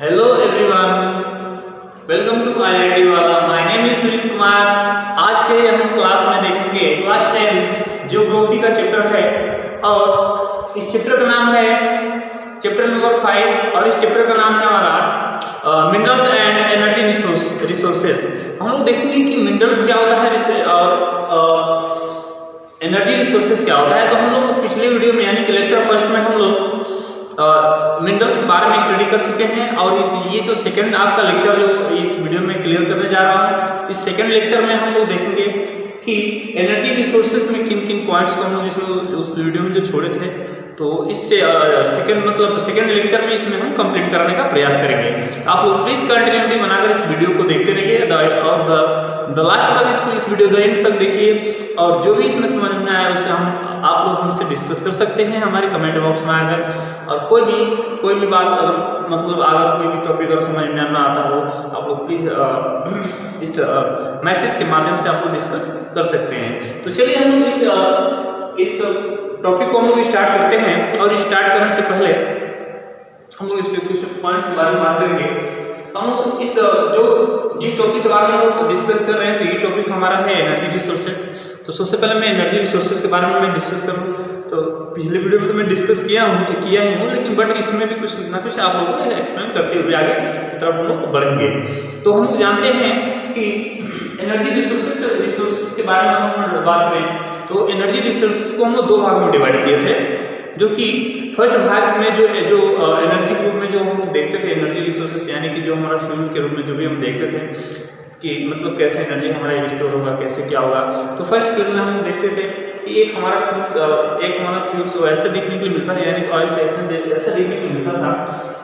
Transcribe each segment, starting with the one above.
Hello everyone, welcome to IIT वाला। My name is Sujeet Kumar. आज के हम क्लास में देखेंगे क्लास 10 ज्योग्राफी का चैप्टर है और इस चैप्टर का नाम है चैप्टर नंबर 5 और इस चैप्टर का नाम है हमारा मिनरल्स एंड एनर्जी रिसोर्सेज। हम लोग देखेंगे कि मिनरल्स क्या होता है और एनर्जी रिसोर्सेज क्या होता है। तो हम लोग पिछले वीडियो में यानी कि लेक्चर फर्स्ट में हम लोग मिनरल्स के बारे में स्टडी कर चुके हैं और ये जो सेकंड आपका लेक्चर जो इस वीडियो में क्लियर करने जा रहा हूँ, तो इस सेकंड लेक्चर में हम लोग देखेंगे कि एनर्जी रिसोर्सेज में किन किन पॉइंट्स को हम लोग इसमें उस वीडियो में जो छोड़े थे, तो इससे सेकंड लेक्चर में इसमें हम कंप्लीट कराने का प्रयास करेंगे। आप लोग प्लीज कंटिन्यूटी बनाकर इस वीडियो को देखते रहिए और द लास्ट तक इस वीडियो द एंड तक देखिए और जो भी इसमें समझ में आया उसे आप लोग हमसे डिस्कस कर सकते हैं हमारे कमेंट बॉक्स में आकर। और कोई भी बात अगर कोई भी टॉपिक अगर समझ में ना आता हो, आप लोग प्लीज इस मैसेज के माध्यम से आप लोग डिस्कस कर सकते हैं। तो चलिए हम लोग इस टॉपिक को हम लोग स्टार्ट करते हैं और स्टार्ट करने से पहले हम लोग इस पे कुछ पॉइंट्स के बारे में बात करेंगे। हम लोग जिस टॉपिक के बारे में हम डिस्कस कर रहे हैं, तो ये टॉपिक हमारा है एनर्जी रिसोर्सेज। तो सबसे पहले मैं एनर्जी रिसोर्सेज के बारे में मैं डिस्कस करूँ, तो पिछले वीडियो में तो मैं डिस्कस किया ही हूँ, लेकिन बट इसमें भी कुछ ना कुछ आप लोगों को एक्सप्लेन करते हुए आगे की तरफ हम लोग बढ़ेंगे। तो हम जानते हैं कि एनर्जी रिसोर्सेज के बारे में हम बात करें तो एनर्जी रिसोर्सेज को हम लोग दो भाग में डिवाइड किए थे, जो कि फर्स्ट भाग में जो एनर्जी के रूप में जो हम देखते थे एनर्जी रिसोर्सेज यानी कि जो हमारा फ्यूल के रूप में जो भी हम देखते थे कि मतलब कैसे एनर्जी हमारा स्टोर होगा, कैसे क्या होगा। तो फर्स्ट फ्यूल में हम देखते थे कि एक हमारा फ्यूल तो ऐसे देखने के लिए मिलता है, यानी ऑयल से ऐसा देखने के लिए मिलता था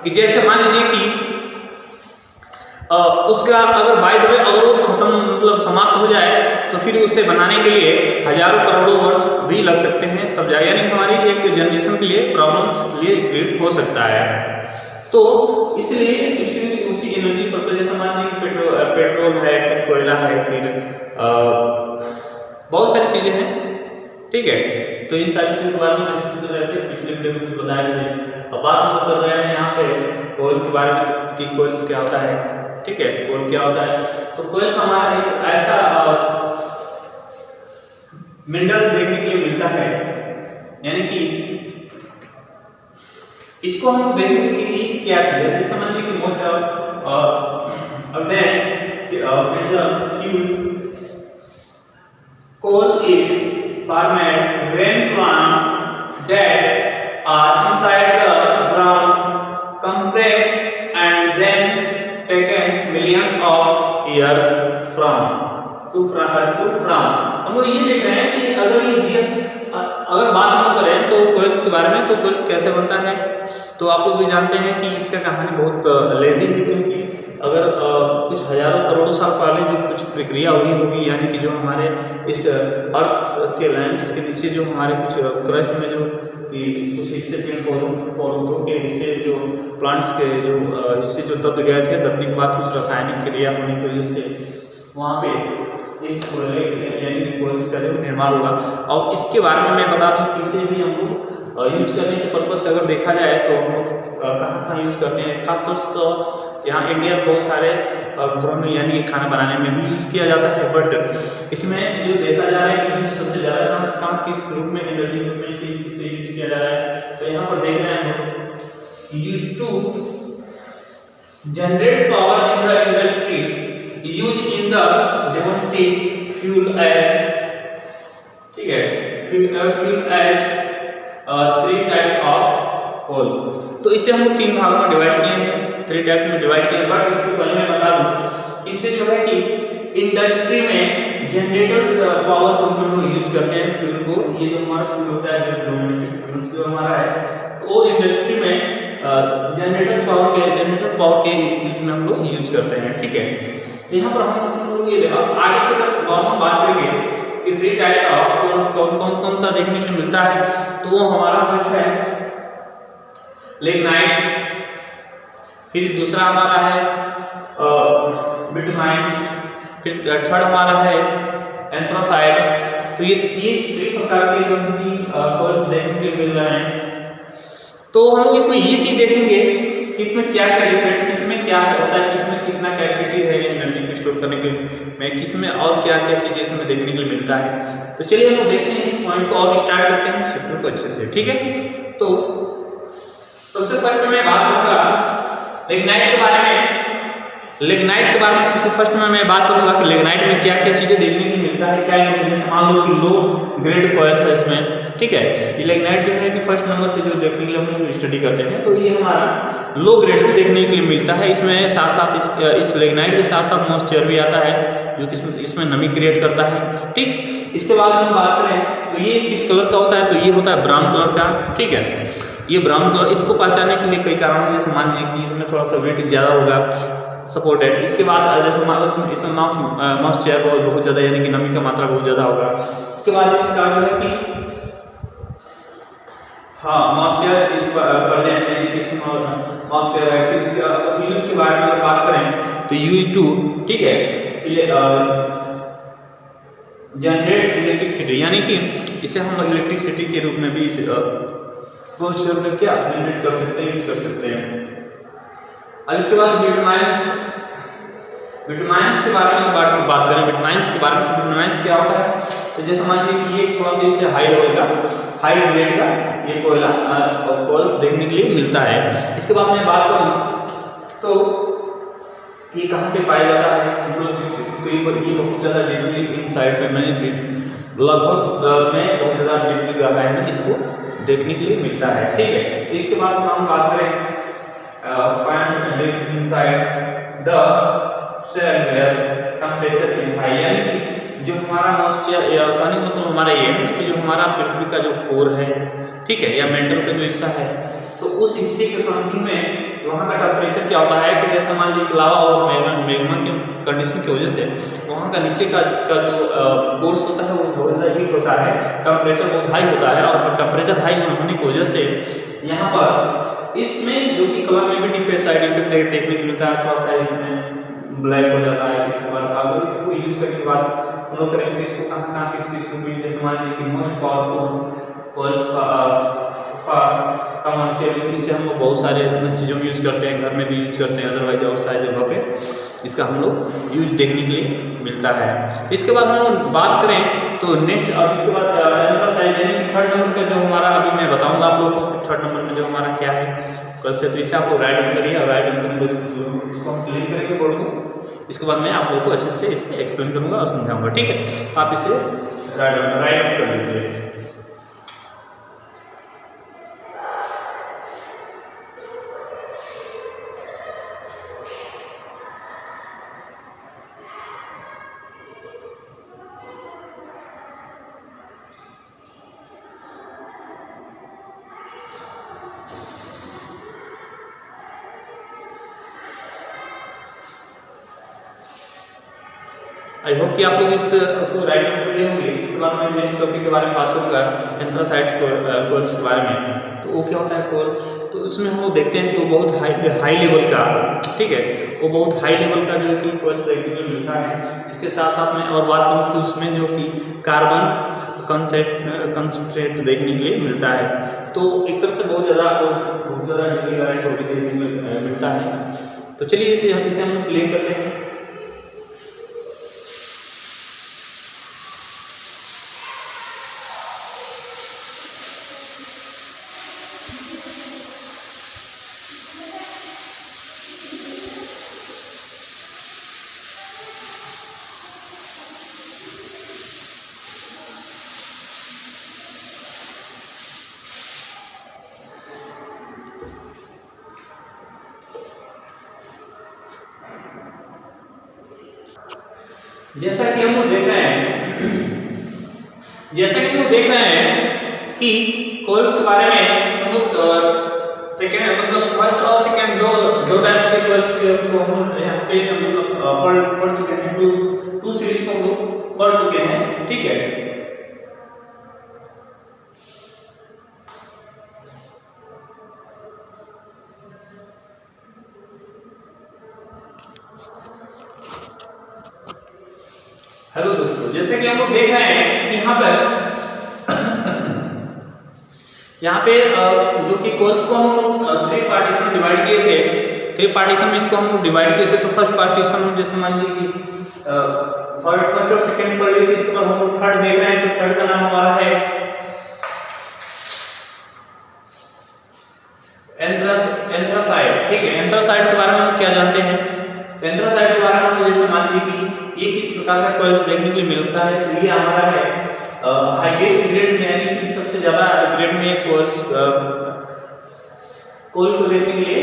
कि जैसे मान लीजिए कि उसका अगर बाय द वे अगर वो खत्म समाप्त हो जाए तो फिर उसे बनाने के लिए हजारों करोड़ों वर्ष भी लग सकते हैं, तब जाए यानी हमारी एक जनरेशन के लिए प्रॉब्लम्स क्रिएट हो सकता है। तो इसलिए उसी एनर्जी पर जैसे मान लीजिए पेट्रोल है, फिर कोयला है, फिर बहुत सारी चीजें हैं, ठीक है। तो इन सारी चीजों के बारे में डिस्कस कर रहे थे, पिछले वीडियो में कुछ बताए थे। अब बात हम लोग कर रहे हैं यहाँ पे कोयल के बारे में कि कोयल क्या होता है, ठीक है। कोयल क्या होता है, तो कोयल हमारा एक ऐसा मिनरल्स देखने के लिए मिलता है, यानी कि इसको हम देखेंगे कि ये क्या चीज है। जैसे समझिए कि most coal is formed when plants that are inside the ground compress and then taken millions of years to form। हम लोग ये देख रहे हैं कि अगर बात हम करें तो कोयल्स के बारे में, तो कोयल्स कैसे बनता है, तो आप लोग भी जानते हैं कि इसका कहानी बहुत लेंदी है, क्योंकि अगर कुछ हजारों करोड़ों साल पहले जो कुछ प्रक्रिया हुई होगी, यानी कि जो हमारे इस अर्थ के लैंड्स के नीचे जो हमारे कुछ क्रस्ट में जो कुछ हिस्से पेड़ पौधों के हिस्से जो प्लांट्स के जो हिस्से जो दब गए थे, दबने के बाद कुछ रासायनिक क्रिया होने की वजह से वहाँ पे इस यानी कि कोयल्स का जो निर्माण होगा। और इसके बारे में मैं बता दूं कि इसे भी हम लोग यूज करने के पर्पज से अगर देखा जाए तो हम लोग कहाँ यूज करते हैं, खासतौर से तो यहाँ इंडिया में बहुत सारे घरों में यानी कि खाना बनाने में भी यूज किया जाता है। बट इसमें जो देखा जा रहा है कि सबसे ज़्यादा काम किस रूप में एनर्जी रूप में इसे यूज किया जा रहा है, तो यहाँ पर देख रहे हैं हम लोग to generate power in the industry use in the domestic fuel as, ठीक है, fuel as 3 types of coal. तो इसे हम लोग 3 भागों में डिवाइड किए हैं, 3 टाइप्स में डिवाइड किए हैं। बट इससे पहले मैं बता दूं, इससे जो है कि इंडस्ट्री में जनरेटर पावर को हम लोग यूज करते हैं फ्यूल को। ये जो हमारा फ्यूल होता है जो डोमेस्टिक फ्यूल जो हमारा है, वो इंडस्ट्री में जनरेटर पावर के यूज में हम लोग यूज करते हैं, ठीक है। यहाँ पर हम लोग ये देखा आगे की तरफ हम बात करेंगे कि 3 टाइप्स ऑफ कौन सा देखने को मिलता है, तो वो हमारा फर्स्ट है लिग्नाइट, फिर दूसरा हमारा है बिटमाइन, फिर थर्ड हमारा है एंथ्रासाइड। तो ये 3 प्रकार के जो कोयल देखने को मिल रहे हैं। तो हम लोग इसमें ये चीज देखेंगे किसमें क्या क्या डिफरेंट, किसमें क्या होता है, किसमें कितना कैपेसिटी है एनर्जी को स्टोर करने के में, किसमें और क्या क्या चीजें इसमें देखने के लिए मिलता है। तो चलिए हम देखते हैं इस पॉइंट को और स्टार्ट करते हैं इस चैप्टर को अच्छे से, ठीक है। तो सबसे पहले मैं बात करूंगा लिग्नाइट के बारे में। लिग्नाइट के बारे में सबसे फर्स्ट में मैं बात करूंगा कि लिग्नाइट में क्या क्या चीजें देखने को मिलता है, क्या जैसे मान लो कि लो ग्रेड कॉइल्स है इसमें, ठीक है। ये लिग्नाइट जो है कि फर्स्ट नंबर पे जो देखने के लिए हम स्टडी करते हैं, तो ये हमारा लो ग्रेड भी देखने के लिए मिलता है। इसमें साथ साथ इस लिग्नाइट के साथ साथ मॉइस्चर भी आता है जो कि इसमें नमी क्रिएट करता है, ठीक। इसके बाद हम बात करें तो ये किस कलर का होता है, तो ये होता है ब्राउन कलर का, ठीक है। ये ब्राउन कलर, इसको पहचानने के लिए कई कारण है, जैसे मान लीजिए कि इसमें थोड़ा सा वेट ज़्यादा होगा सपोर्टेड। इसके बाद जैसे इसमें मॉइस्चर बहुत ज़्यादा यानी कि नमी का मात्रा बहुत ज़्यादा होगा। इसके बाद इसका जो है कि हाँ मॉइस्चर प्रेजेंट है, इसमें मॉइस्चर है। फिर इसके यूज के बारे में अगर बात करें तो U2, ठीक है, जनरेट इलेक्ट्रिसिटी, यानी कि इसे हम इलेक्ट्रिसिटी के रूप में भी इस मॉइस्चर में क्या जनरेट कर सकते हैं, यूज कर सकते हैं। अब इसके बाद विटामिन्स के बारे में बात करें। विटामिन्स के बारे में, विटामिन्स क्या होता है, तो जैसे मान लीजिए कि ये थोड़ा सा इससे हाई लेवल का, हाई ग्रेड का ये कोयला और कोल देखने के लिए मिलता है। इसके बाद मैं बात करूँ तो ये कहाँ पे पाया जाता है, तो ये बहुत ज़्यादा डीपली इनसाइड में लगभग में बहुत ज़्यादा डीपली गहराई में इसको देखने के लिए मिलता है, ठीक है। इसके बाद हम बात करें inside the cell where temperature is high, यानी कि जो हमारा मॉइस्चर कहने मतलब हमारा ये है कि जो हमारा पृथ्वी का जो कोर है, ठीक है, या मेंटल का जो हिस्सा है, तो उस हिस्से के समथिंग में वहाँ का टेम्परेचर क्या होता है कि जैसे मान लीजिए लावा और मैग्मा की कंडीशन की वजह से वहाँ का नीचे का जो कोर्स होता है वो बहुत ज़्यादा हीट होता है, टेम्परेचर बहुत हाई होता है, और टेम्परेचर हाई होने की वजह से यहाँ पर इसमें जो कि कलर में भी डिफरेंट साइड इफेक्ट देखने को मिलता है, थोड़ा सा इसमें ब्लैक हो जाता है। इसके बाद अगर इसको यूज करने के बाद हम लोग करेंगे इसको कहाँ किस को भी, जैसे मान लीजिए कि मोस्ट पावरफुल कॉइल्स का मॉइस्चर, इससे हम लोग बहुत सारे चीज़ों में यूज करते हैं, घर में भी यूज करते हैं, अदरवाइज और सारी जगह पे इसका हम लोग यूज देखने के लिए मिलता है। इसके बाद हम लोग बात करें तो नेक्स्ट, अब इसके बाद एंथ्रासाइट यानी कि थर्ड नंबर का जो हमारा, अभी मैं बताऊंगा आप लोगों को थर्ड नंबर में जो हमारा क्या है कल से, तो इसे आप लोग राइट डाउन करिए, और राइट डाउन करके इसको हम क्लियर करेंगे बोर्ड को। इसके बाद मैं आप लोगों को अच्छे से इसे एक्सप्लेन करूंगा और समझाऊंगा, ठीक है। आप इसे राइट डाउन कर लीजिए। आई होप कि आप लोग इसको राइट डाउन कर लिए होंगे। इसके बाद मैं नेक्स्ट टॉपिक के बारे में बात करूँगा, एंथ्रासाइट कोल्स के बारे में। तो वो क्या होता है कोल, तो उसमें हम लोग देखते हैं कि वो बहुत हाई लेवल का, ठीक है, वो बहुत हाई लेवल का जो है कि कोल्स देखने को मिलता है। इसके साथ साथ मैं और बात करूँ कि उसमें जो कि कार्बन कंसंट्रेट देखने के लिए मिलता है। तो एक तरफ से बहुत ज़्यादा देखने को मिलता है। तो चलिए इसे हम क्लियर करते हैं। जैसा कि हम लोग देख रहे हैं कि कोल के बारे में हम लोग सेकंड मतलब फर्स्ट और सेकंड दो टाइप्स के कोल्स को हम यहाँ पे मतलब पढ़ चुके हैं। टू सीरीज को हम लोग पढ़ चुके हैं, ठीक है। हेलो दोस्तों, जैसे कि हम लोग देख रहे हैं कि यहाँ पर यहाँ पे जो कि कोर्स को हम 3 पार्टीशन में डिवाइड किए थे, 3 पार्टीशन में इसको हम लोग डिवाइड किए थे। तो फर्स्ट पार्टीशन में जैसे मान लीजिए कि फर्स्ट और सेकंड पढ़ लिए थे, इसके बाद हम लोग थर्ड देख रहे हैं। तो थर्ड का नाम हमारा है एंथ्रासाइड। ठीक है, एंथ्रासाइड के बारे में हम क्या जानते हैं? एंथ्रासाइड के बारे में हम जैसे मान लीजिए कि ये किस प्रकार का कोर्स देखने के लिए मिलता है। तो ये हमारा है हाईएस्ट ग्रेड में, यानी कि सबसे ज्यादा ग्रेड में कोर्स कोल को देखने के लिए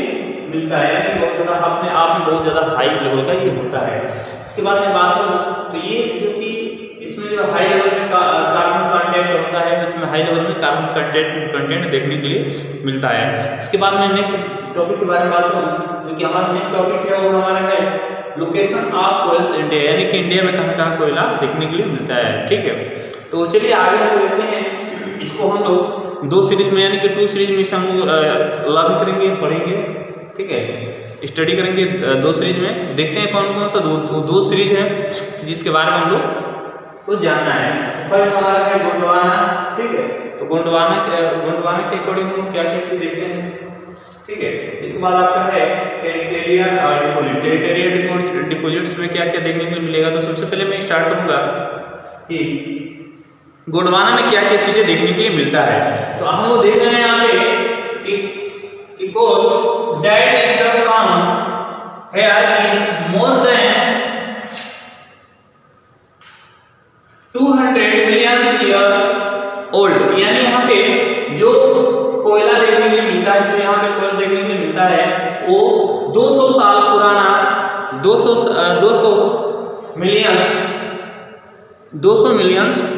मिलता है, यानी कि बहुत ज्यादा अपने आप में बहुत ज्यादा हाई लेवल का ये होता है। इसके बाद मैं बात करूँ तो ये जो कि इसमें जो हाई लेवल में कार्बन कंटेंट होता है, इसमें हाई लेवल में कार्बन कंटेंट देखने के लिए मिलता है। इसके बाद मैं नेक्स्ट टॉपिक के बारे में बात करूँ, जो कि हमारा नेक्स्ट टॉपिक है वो हमारा है लोकेशन ऑफ कोयल्स इंडिया, यानी कि इंडिया में कहाँ कहाँ कोयला देखने के लिए मिलता है। ठीक है, तो चलिए आगे हम देखते हैं। इसको हम लोग 2 सीरीज में, यानी कि 2 सीरीज में से हम लोग लर्न करेंगे, पढ़ेंगे। ठीक है, स्टडी करेंगे 2 सीरीज में। देखते हैं कौन कौन सा 2 सीरीज है जिसके बारे में हम लोग को जानना है। फर्स्ट हमारा है गोंडवाना। ठीक है, तो गोंडवाना के अकॉर्डिंग हम क्या क्या चीज देखते हैं। ठीक है, इसके बाद आपका है टेरिटोरियल डिपॉजिट। टेरिटोरियल डिपॉजिट्स में क्या क्या देखने को मिलेगा। तो सबसे पहले मैं स्टार्ट करूंगा कि गोंडवाना में क्या क्या चीजें देखने के लिए मिलता है। तो हम लोग देख रहे हैं यहाँ पे कि coal that is the found here is more than 200 million year old, यानी यहाँ पे जो कोयला देखने के लिए मिलता है, जो यहाँ पे कोयला देखने के लिए मिलता है वो 200 साल पुराना, 200 मिलियन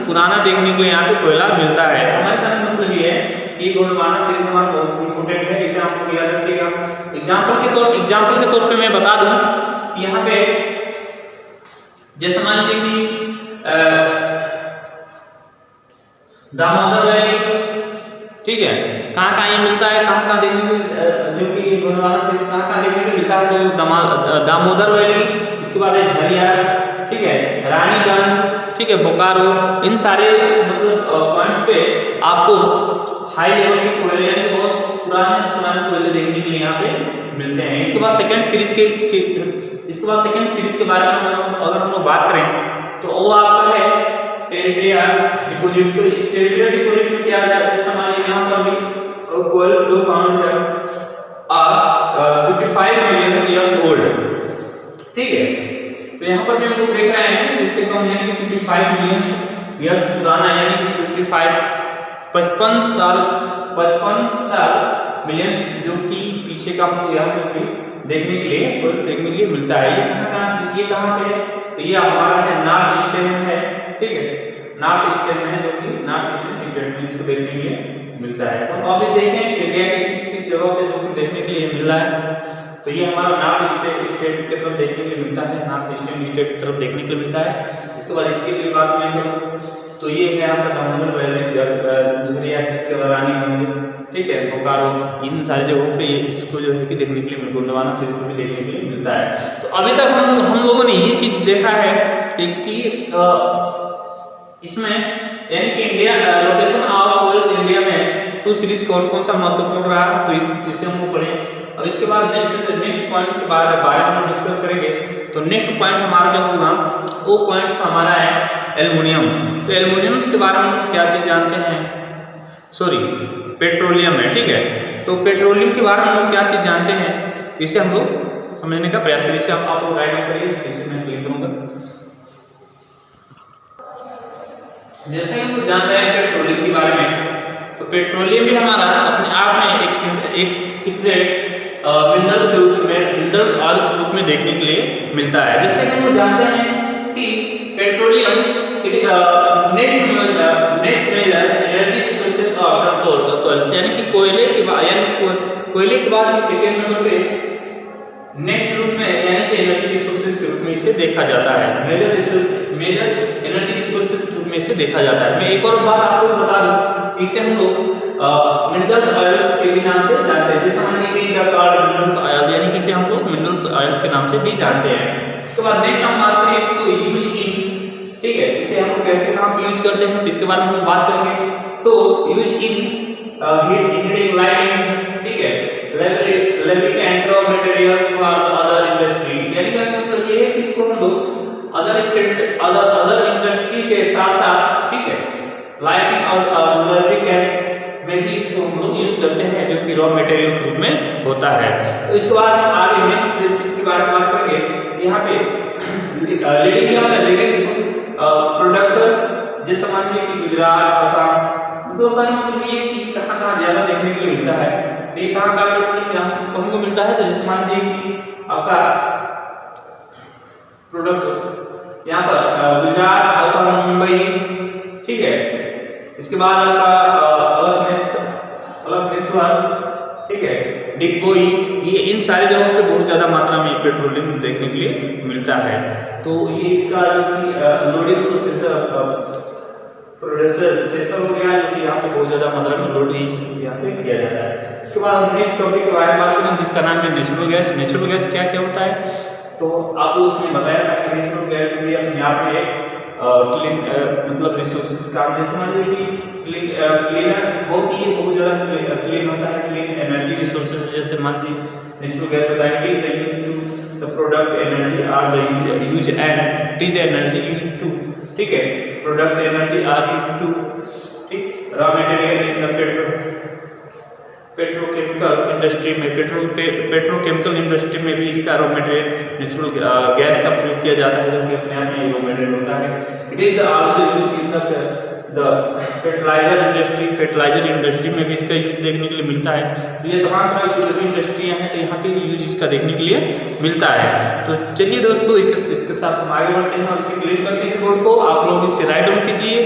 पुराना देखने के लिए यहाँ पे कोयला मिलता है। तो हमारे कहने का मतलब ये है कि गोंडवाना सीरीज हमारा बहुत इंपॉर्टेंट है, इसे आप लोग याद रखिएगा। एग्जाम्पल के तौर पे मैं बता दूं कि यहाँ पे जैसे मान लीजिए कि दामोदर वैली, ठीक है, कहाँ ये मिलता है, कहाँ देखने को, जो कि गोंडवाना सीरीज कहाँ देखने को मिलता है। तो दामोदर वैली, इसके बाद है झरियार, ठीक है, रानीगंज, ठीक है, बोकारो, इन सारे मतलब पॉइंट्स पे आपको हाई लेवल के कोयले, यानी बहुत पुराने से पुराने कोयले देखने के लिए यहाँ पे मिलते हैं। इसके बाद सेकंड सीरीज के बारे में अगर हम लोग बात करें तो वो आपका है टेरिटोरियल डिपॉजिट। तो इस टेरिटोरियल डिपॉजिट में क्या है, जैसे मान लीजिए यहाँ पर भी कोयल फ्लो फाउंड है 55 मिलियन ईयर्स ओल्ड। ठीक है, तो यहाँ पर भी हम लोग देख रहे हैं जिससे कम यानी कि 55 मिलियन ईयर्स पुराना, यानी कि 55 साल मिलियन, जो कि पीछे का हमको यहाँ पे देखने के लिए मिलता है। ये कहाँ पे है, तो ये हमारा है नॉर्थ ईस्टर्न में है। ठीक है, नॉर्थ ईस्टर्न में है, जो कि नॉर्थ ईस्टर्न स्टेट में इसको देखने के लिए मिलता है। तो अभी देखें इंडिया के किस जगह पे जो कि देखने के लिए मिल रहा है। तो ये हमारा नॉर्थ स्टेट की तरफ देखने के लिए मिलता है, नॉर्थ ईस्टर्न स्टेट की तरफ देखने के लिए मिलता है। इसके बाद इसके लिए बात मैं करूँ तो ये है आपका दामोदर वैली, झरिया, रानीगंज, ठीक है, बोकारो, इन सारी जगहों पे इसको जो है कि देखने के लिए गोंडवाना सीरीज को भी देखने के लिए मिलता है। तो अभी तक हम लोगों ने ये चीज देखा है कि इसमें यानी कि India location of coils India में 2 सीरीज कौन सा महत्वपूर्ण रहा, तो इसे हम पढ़ें। अब इसके बाद नेक्स्ट पॉइंट के बारे में हम डिस्कस करेंगे। तो नेक्स्ट पॉइंट हमारा जो होगा वो पॉइंट हमारा है एल्युमिनियम। तो एल्युमिनियम के बारे में क्या चीज जानते हैं, सॉरी पेट्रोलियम है। ठीक है, तो पेट्रोलियम के बारे में हम लोग क्या चीज जानते हैं, इसे हम लोग समझने का प्रयास करें। इसे आप लोग राइट करिए, तो इसे मैं क्लिक करूंगा। जैसे कि हम लोग जानते हैं पेट्रोलियम के बारे में, तो पेट्रोलियम भी हमारा अपने आप में एक सीक्रेट मिनरल्स ऑयल्स ग्रुप में देखने के लिए मिलता है। जैसे कि हम लोग जानते हैं कि petroleum next major energy resources after coal, यानी कि कोयले के बाद सेकेंड नंबर पे नेक्स्ट रूप में, यानी कि एनर्जी रिसोर्सेज के रूप में इसे देखा जाता है। मेजर एनर्जी रिसोर्सेज के रूप में इसे देखा जाता है। मैं एक और बात आपको बता दूं, इसे हम लोग मिनरल्स ऑयल के भी नाम से जानते हैं। जैसे हमने मिनरल्स ऑयल, यानी कि इसे हम लोग मिनरल्स ऑयल्स के नाम से भी जानते हैं। इसके बाद नेक्स्ट हम बात करें तो यूज इन, ठीक है, इसे हम लोग कैसे नाम यूज करते हैं, तो इसके बारे में हम बात करेंगे। तो यूज इन हीटिंग लाइटिंग, ठीक है, lubricant raw materials for other industry, यानी कि मतलब ये है कि इसको हम लोग अदर इंडस्ट्री के साथ साथ, ठीक है, लाइटिंग और lubricant में भी इसको हम लोग यूज करते हैं, जो कि रॉ मटेरियल के रूप में होता है। तो इसके बाद हम आगे नेक्स्ट चीज के बारे में बात करेंगे। यहाँ पे लीडिंग क्या होता है, लीडिंग प्रोडक्शन, जैसे मान लीजिए कि गुजरात, असम, तो मतलब ये कि कहाँ कहाँ ज्यादा देखने के लिए मिलता है। तो ये कहाँ कहाँ को मिलता है, तो जैसे मान लीजिए कि आपका प्रोडक्ट यहाँ पर गुजरात, असम, मुंबई, ठीक है, इसके बाद आपका अलकनेश्वर, ठीक है, डिगबोई, ये इन सारे जगहों पे बहुत ज़्यादा मात्रा में पेट्रोलियम देखने के लिए मिलता है। तो ये इसका जो कि लोडिंग प्रोसेसर हो गया, जो कि यहाँ पे बहुत ज़्यादा मात्रा में लोडिंग यहाँ पे किया जाता है। इसके बाद हम नेक्स्ट टॉपिक के बारे में बात करें, जिसका नाम है नेचुरल गैस। नेचुरल गैस क्या क्या होता है, तो आपको उसमें बताया था कि नेचुरल गैस भी अपने आप में क्लीन मतलब रिसोर्सेज का, जैसे मान लीजिए कि क्लीनर बहुत ज़्यादा क्लीन होता है, क्लीन एनर्जी रिसोर्सेज, जैसे मान लीजिए नेचुरल गैस होता है कि the use to the product energy are the use and T the energy use to, ठीक है, product energy are use to, ठीक, raw material in the petrochemical industry में, पेट्रोकेमिकल इंडस्ट्री में भी इसका रॉ मटेरियल नेचुरल गैस का प्रयोग किया जाता है, जो कि अपने आप में रॉ मटेरियल होता है। It is also use in the fertiliser industry में भी इसका यूज देखने के लिए मिलता है। तो ये तमाम तरह की जो इंडस्ट्रियाँ हैं, तो यहाँ पे यूज इसका देखने के लिए मिलता है। तो चलिए दोस्तों, इसके साथ हम आगे बढ़ते हैं और इसे क्लियर करते हैं बोर्ड को। आप लोग इसे राइट डाउन कीजिए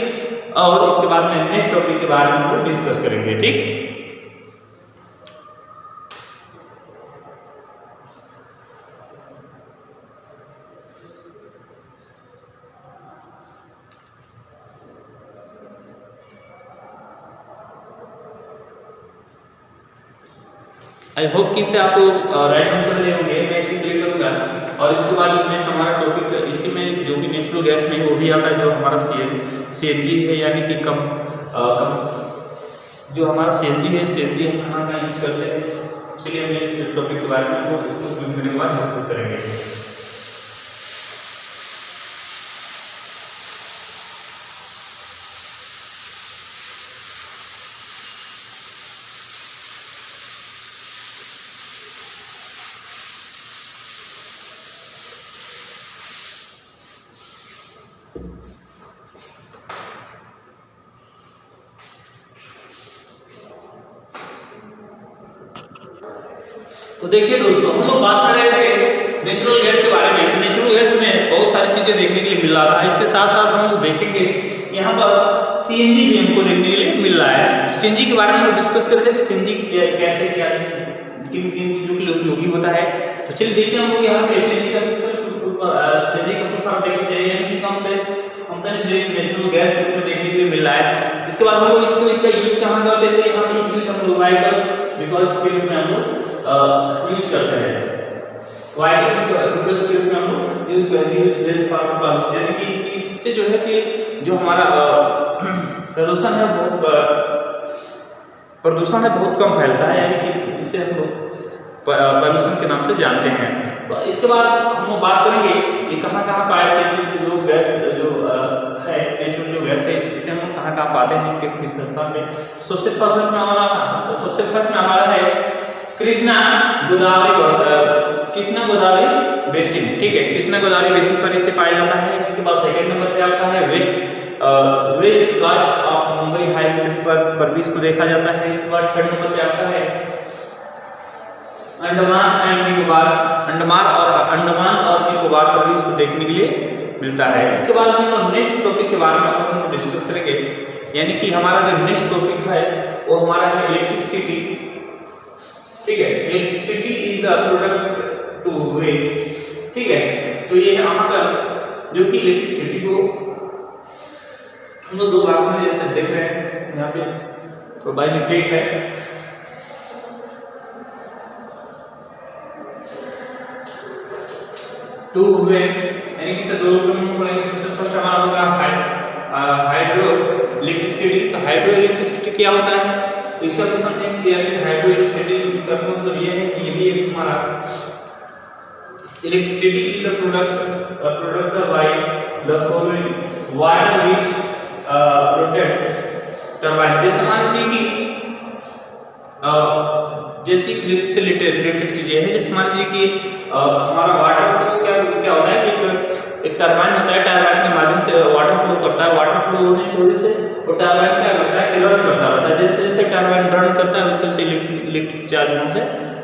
और इसके बाद में नेक्स्ट टॉपिक के बारे में हम लोग डिस्कस करेंगे, ठीक। आई होप कि इसे आप राइट डाउन कर रहे होंगे। मैं इसे क्लियर करूंगा और इसके बाद नेक्स्ट हमारा टॉपिक, इसी में जो भी नेचुरल गैस में वो भी आता है, जो हमारा CNG है, यानी कि जो हमारा CNG है, CNG हम कहाँ कहाँ यूज करते हैं। चलिए हम नेक्स्ट टॉपिक के बारे में वो इसको क्लियर करने के बाद डिस्कस करेंगे। तो देखिए दोस्तों, हम लोग बात कर रहे थे नेचुरल गैस के बारे में। तो नेचुरल गैस में बहुत सारी चीजें देखने के लिए मिल रहा था। इसके साथ साथ हम लोग देखेंगे यहाँ पर CNG भी हमको देखने के लिए मिल रहा है। तो CNG के बारे में हम डिस्कस कर रहे थे, CNG कैसे क्या किन किन चीजों के लिए उपयोगी होता है। तो चलिए देखते हैं हम लोग यहाँ पे CNG का फॉर्म देखते हैं, यानी कंप्रेस्ड नेचुरल गैस के रूप में देखने के लिए मिल रहा है। इसके बाद हम लोग इसका यूज कहाँ करते थे, यहाँ पे यूज हम लोग व्हीकल बिकॉज के रूप में हम लोग यूज करते हैं। व्हीकल बिकॉज के रूप में हम लोग यूज करते हैं, यानी कि इससे जो है कि जो हमारा प्रदूषण है बहुत कम फैलता है, यानी कि जिससे हम लोग पॉल्यूशन के नाम से जानते हैं। तो इसके बाद हम लोग बात करेंगे ये कहाँ कहाँ पाए से जो गैस जो है नेचुरल जो गैस है, इससे हम कहाँ कहाँ पाते हैं, किस किस स्थान पे। सबसे फर्स्ट में हमारा है कृष्णा गोदावरी बेसिन, ठीक है, कृष्णा गोदावरी बेसिन पर इसे पाया जाता है। इसके बाद सेकंड नंबर पे आता है west coast of Mumbai highway पर भी इसको देखा जाता है। इसके बाद थर्ड नंबर पे आता है अंडमान और निकोबार पर भी इसको देखने के लिए मिलता है। इसके बाद हम नेक्स्ट टॉपिक के बारे में हम डिस्कस करेंगे, यानी कि हमारा जो नेक्स्ट टॉपिक है वो हमारा है इलेक्ट्रिसिटी, ठीक है। Electricity is the product to wet, ठीक है। तो ये है हमारा जो कि इलेक्ट्रिसिटी को हम लोग दो भागों में जैसे देख रहे हैं, यहाँ पे तो बाय मिस्टेक है। टू वे यानी कि दो रूप में पढ़ेंगे। सबसे फर्स्ट हमारा होगा हाइड्रो इलेक्ट्रिसिटी। तो हाइड्रो इलेक्ट्रिसिटी क्या होता है, तो इसे हम समझेंगे कि हाइड्रो इलेक्ट्रिसिटी का मतलब ये है कि ये भी एक हमारा electricity is the products by the following water which protect turbine। जैसे मान लीजिए कि जैसे कृषि से रिलेटेड चीजें हैं, जैसे मान लीजिए कि हमारा वाटर को क्या होता है कि एक टरबाइन होता है, टरबाइन के माध्यम से वाटर फ्लो करता है, वाटर फ्लो होने की वजह से वो टरबाइन क्या करता है कि रन करता रहता है, जैसे जैसे टरबाइन रन करता है वैसे वैसे इलेक्ट्रिक चार्ज से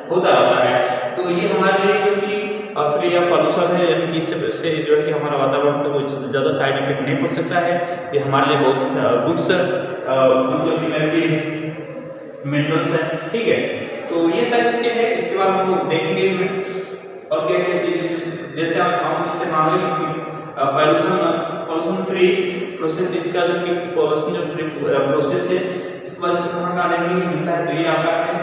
होता रहता है। तो ये हमारे लिए जो कि फ्री ऑफ पॉल्यूशन है, यानी कि इससे जो है कि हमारा वातावरण पर कोई ज़्यादा साइड इफेक्ट नहीं पड़ सकता है। ये हमारे लिए बहुत गुड्स मतलब एनर्जी मिनरल्स है, ठीक है। तो ये सारी चीज़ें हैं, इसके बाद हम लोग देखेंगे इसमें और क्या क्या चीज़ें, जैसे हम इससे मान लेंगे कि पॉल्यूशन फ्री प्रोसेस, इसका जो कि पॉल्यूशन जो फ्री प्रोसेस है, इसके बाद इसको कहाँ का देखने को मिलता है, तो ये आपका है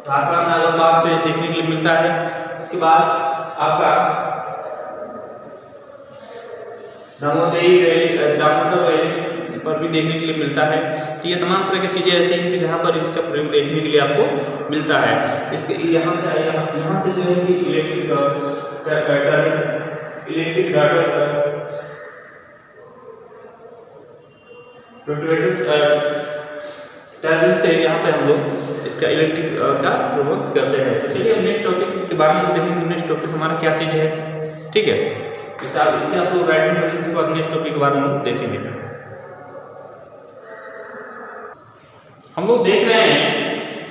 ढाका नागरबाग पे देखने के लिए मिलता है। इसके बाद आपका दामोदर वैली पर भी देखने के लिए मिलता है। तो ये तमाम तरह की चीज़ें ऐसी हैं कि जहाँ पर इसका प्रयोग देखने के लिए आपको मिलता है। इसके यहाँ से जो है कि इलेक्ट्रिक टर्बिन से यहाँ पे हम लोग इसका इलेक्ट्रिक का प्रयोग करते हैं। तो चलिए नेक्स्ट टॉपिक के बारे में देखेंगे। नेक्स्ट टॉपिक हमारा क्या चीज़ है, ठीक है। इसे आप लोग राइटिंग करेंगे, इसके बाद नेक्स्ट टॉपिक के बारे में देखेंगे। हम लोग देख रहे हैं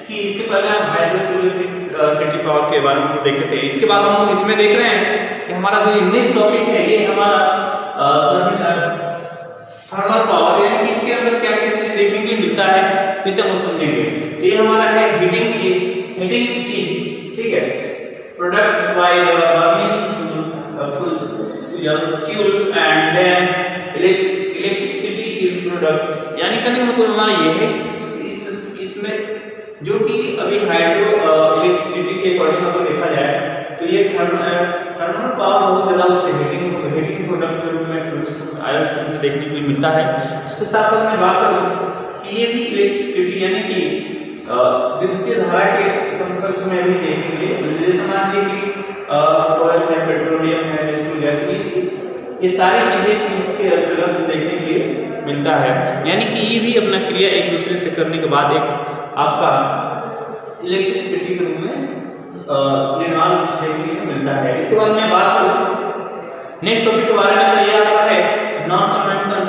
कि इसके पहले हम हाइड्रोइलेक्ट्रिसिटी पावर के बारे में देखे थे। इसके बाद हम लोग इसमें देख रहे हैं कि हमारा जो नेक्स्ट टॉपिक है ये हमारा थर्मल पावर, यानी कि इसके अंदर क्या क्या चीजें देखने के लिए मिलता है, तो इसे हम समझेंगे। तो ये हमारा है हीटिंग इज, ठीक है, product by the burning fuels and then electricity is product, यानी कहने का मतलब हमारा ये है इसमें जो कि अभी हाइड्रो इलेक्ट्रिसिटी के अकॉर्डिंग अगर देखा जाए तो ये थर्मल पावर बहुत ज़्यादा उससे हीटिंग प्रोडक्ट के रूप में फ्यूल्स आयल्स में देखने के लिए मिलता है। इसके साथ साथ मैं बात करूँ कि ये भी इलेक्ट्रिसिटी यानी कि विद्युतीय धारा के समकक्ष में भी देखने के लिए, जैसे मान लीजिए कि ऑयल है, पेट्रोलियम है, नेचुरल गैस, ये सारी चीज़ें इसके अंतर्गत देखने के लिए मिलता है। यानी कि ये भी अपना क्रिया एक दूसरे से करने के बाद एक आपका इलेक्ट्रिसिटी के रूप में निर्माण देखने के लिए मिलता है। इसके बाद मैं बात करूँ नेक्स्ट टॉपिक के बारे में, तो ये आपका है non conventional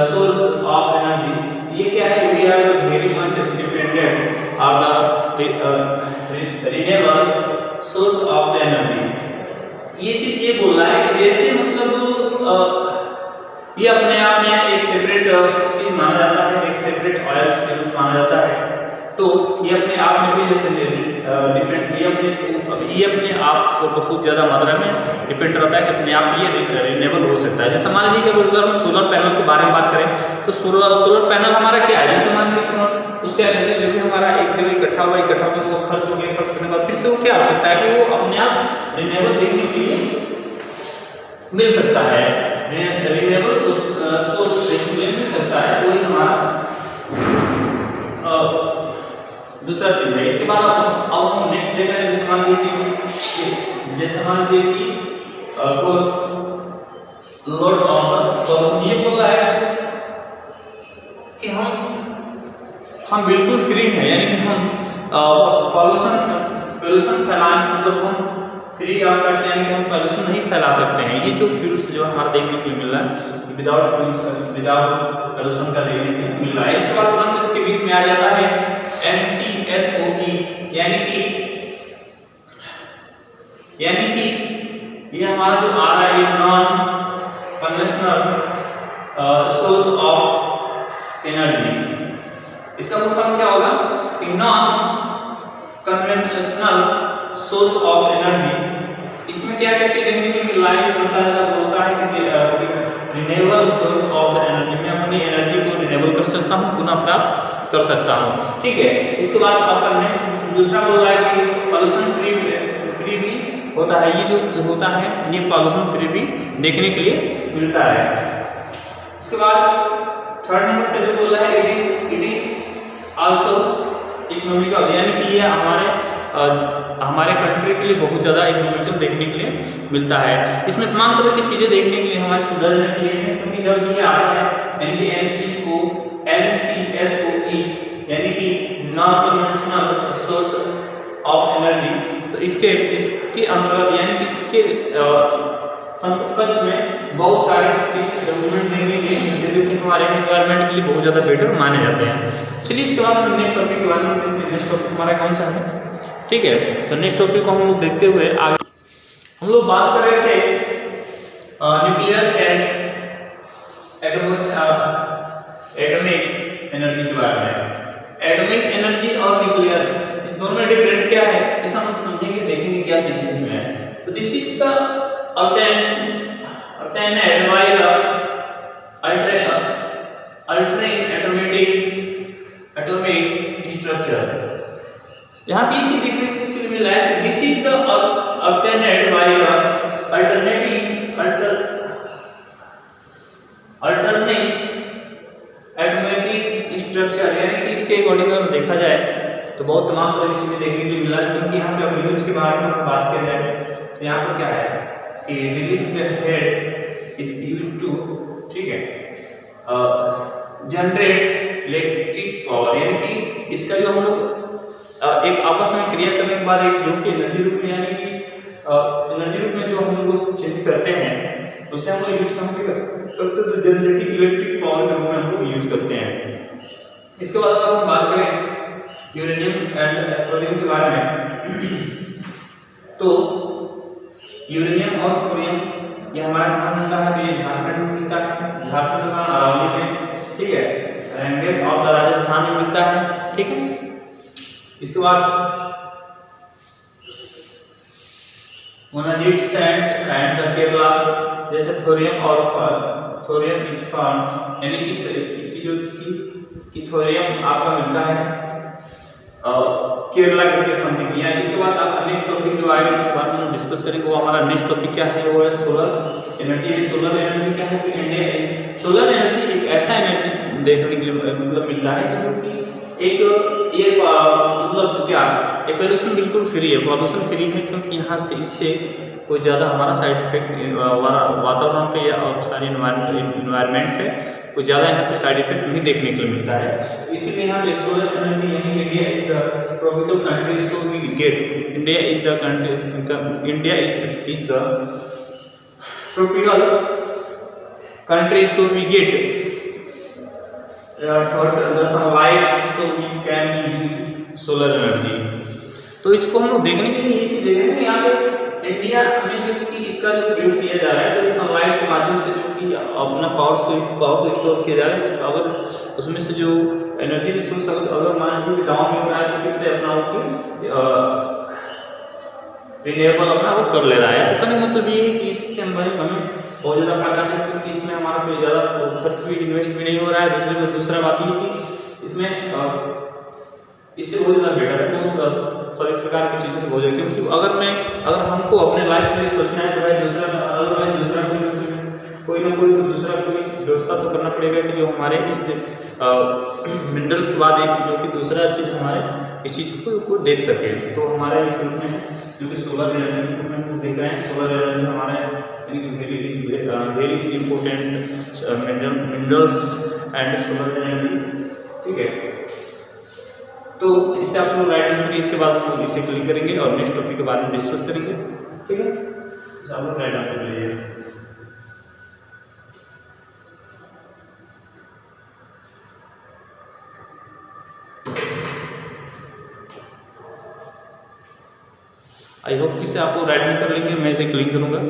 source of energy. ये क्या है, we are very much dependent on the renewable source of the energy. ये चीज ये बोल रहा है कि जैसे मतलब ये अपने आप में एक सेपरेट चीज माना जाता है, एक सेपरेट ऑयल सोर्स माना जाता है, तो ये अपने आप में भी जैसे डिपेंड, ये अपने आप को बहुत ज़्यादा मात्रा में डिपेंड रहता है कि अपने आप ये रिन्यूएबल हो सकता है। जैसे मान लीजिए कि अगर हम सोलर पैनल के बारे में बात करें तो सोलर पैनल हमारा क्या है, जैसे मान लीजिए उसके एनर्जी जो भी हमारा एक जगह इकट्ठा हुआ वो खर्च हो गया, खर्च होने के बाद फिर से वो क्या हो सकता है कि वो अपने आप रिन्यूएबल देखने के लिए मिल सकता है, रिन्यूएबल सोर्स देखने के लिए मिल सकता है। वही हमारा दूसरा चीज है। इसके बाद अब हम नेक्स्ट देख रहे हैं, जैसे मान लीजिए कि लोड ऑफ द, ये बोल रहा है कि हम बिल्कुल फ्री हैं, यानी कि हम पॉल्यूशन फैलाने मतलब हम फ्री ऑफ कास्ट, यानी कि हम पॉल्यूशन नहीं फैला सकते हैं। ये जो फ्यूल्स जो हमारा देखने के लिए मिल रहा है विदाउट पॉल्यूशन का देखने के लिए मिल रहा है। इसके बाद तुरंत इसके बीच में आ जाता है NCSOE, यानी कि ये हमारा जो आ रहा है non conventional source of energy. इसका मतलब क्या होगा कि non conventional source of energy, इसमें क्या क्या चीज देखने को मिल रहा है, बोलता है कि renewable source of the energy, मैं अपनी एनर्जी को रिन्यूएबल कर सकता हूँ, पुनः प्राप्त कर सकता हूँ, ठीक है। इसके बाद आपका नेक्स्ट दूसरा बोल रहा है कि पॉल्यूशन फ्री भी होता है। ये जो होता है ये पॉल्यूशन फ्री भी देखने के लिए मिलता है। इसके बाद थर्ड नंबर पे जो बोला है इट इज आल्सो इकोनॉमिकल, यानी कि ये हमारे कंट्री के लिए बहुत ज़्यादा इकोनॉमिकल देखने के लिए मिलता है। इसमें तमाम तरह की चीज़ें देखने के लिए हमारे सुविधाजनक के लिए है, क्योंकि जब ये आता है यानी कि NCSOE यानी कि non conventional source of energy, तो इसके अंतर्गत यानी कि इसके समकक्ष में बहुत सारे चीज़ डॉक्यूमेंट देखने के लिए मिलते हैं जो कि हमारे एनवायरनमेंट के लिए बहुत ज़्यादा बेटर माने जाते हैं। चलिए इसके बाद हम नेक्स्ट टॉपिक के बारे में देखते हैं। नेक्स्ट टॉपिक हमारा कौन सा है, ठीक है। तो नेक्स्ट टॉपिक को हम लोग देखते हुए आगे हम लोग बात कर रहे थे न्यूक्लियर एंड एटॉमिक एनर्जी के बारे में। एटॉमिक एनर्जी और न्यूक्लियर इस दोनों में डिफरेंट क्या है, इस हम समझेंगे, देखेंगे क्या चीज़ इसमें है। तो this is the obtained by the altering atomic structure। यहाँ पे ये देखने को मिला है कि this is the obtained by the altering atomic structure, यानी कि इसके अकॉर्डिंग अगर देखा जाए तो बहुत तमाम तरह की चीजें देखने को मिला है। क्योंकि यहाँ पे अगर यूज के बारे में बात की जाए तो यहाँ पर क्या है कि released head is used to, ठीक है, जनरेट इलेक्ट्रिक पावर, यानी कि इसका जो हम लोग एक आपस में क्रिया करने के बाद एक जो कि एनर्जी रूप में, यानी कि एनर्जी रूप में जो हम लोग चेंज करते हैं उसे हम लोग यूज करते हैं तो जनरेटिंग इलेक्ट्रिक पावर के रूप में हम लोग यूज करते हैं। इसके बाद अगर हम बात करें यूरेनियम एंड थोरियम के बारे में, तो यूरेनियम और थोरियम ये हमारा कहाँ मिलता है, तो ये झारखंड में मिलता है, झारखंड का अरावली में, ठीक है, रैंगेट और राजस्थान में मिलता है, ठीक है। इसके बाद मोनाजिट सैंड्स एंड द केरला, जैसे थोरियम और थोरियम इज फाउंड, यानी कि जो कि थोरियम आपका मिलता है केरला के समथिंग। यानी इसके बाद आपका नेक्स्ट टॉपिक जो आएगा इसके बाद हम डिस्कस करेंगे, वो हमारा नेक्स्ट टॉपिक क्या है, वो है सोलर एनर्जी। सोलर एनर्जी क्या है, तो इंडिया सोलर एनर्जी एक ऐसा एनर्जी देखने के लिए मतलब मिलता है क्योंकि एक ये मतलब क्या ये पोल्यूशन बिल्कुल फ्री है, पॉल्यूशन फ्री है, क्योंकि यहाँ से इससे कोई ज़्यादा हमारा साइड इफेक्ट वातावरण पे या सारी इन्वायरमेंट पे कोई ज़्यादा यहाँ पे साइड इफेक्ट नहीं देखने के लिए मिलता है। इसीलिए यहाँ पे सोलर एनर्जी यानी कि India is the tropical country, so we get India is the country, India is the tropical country, so we get sunlight, so we can use solar energy. तो इसको हम लोग देखने के लिए ये चीज़ देख रहे हैं यहाँ पे इंडिया में जो कि इसका जो प्रयोग किया जा रहा है, तो सनलाइट के माध्यम से जो कि अपना पावर को स्टोर किया जा रहा है। अगर उसमें से जो एनर्जी रिसोर्स अगर मान लीजिए डाउन में हो रहा है तो फिर से अपना रिन्यूएबल अपना वो कर ले रहा है। तो कहने मतलब ये है कि इससे हमें बहुत ज़्यादा फायदा है, क्योंकि इसमें हमारा कोई ज़्यादा खर्च भी इन्वेस्ट भी नहीं हो रहा है। दूसरा बात ये कि इसमें इससे बहुत ज़्यादा बेटर है, बहुत सभी प्रकार की चीज़ों से बहुत ज़्यादा, क्योंकि अगर हमको अपने लाइफ में सोचना है तो भाई दूसरा कोई ना कोई दूसरा कोई व्यवस्था तो करना पड़ेगा कि जो हमारे इस मिनरल्स के बाद एक जो कि दूसरा चीज़ हमारे इस चीज़ को देख सके। तो हमारे इस रूप में जो कि सोलर एनर्जी में हम देख रहे हैं, सोलर एनर्जी हमारे very important minerals and solar energy, ठीक है। तो इसे आप लोग राइटिंग करिए, इसके बाद हम इसे क्लिक करेंगे और नेक्स्ट टॉपिक के बारे में डिस्कस करेंगे, ठीक है। तो आप लोग राइटिंग कर लीजिए। आई होप कि इसे आप लोग राइटिंग कर लेंगे, मैं इसे क्लिक करूँगा।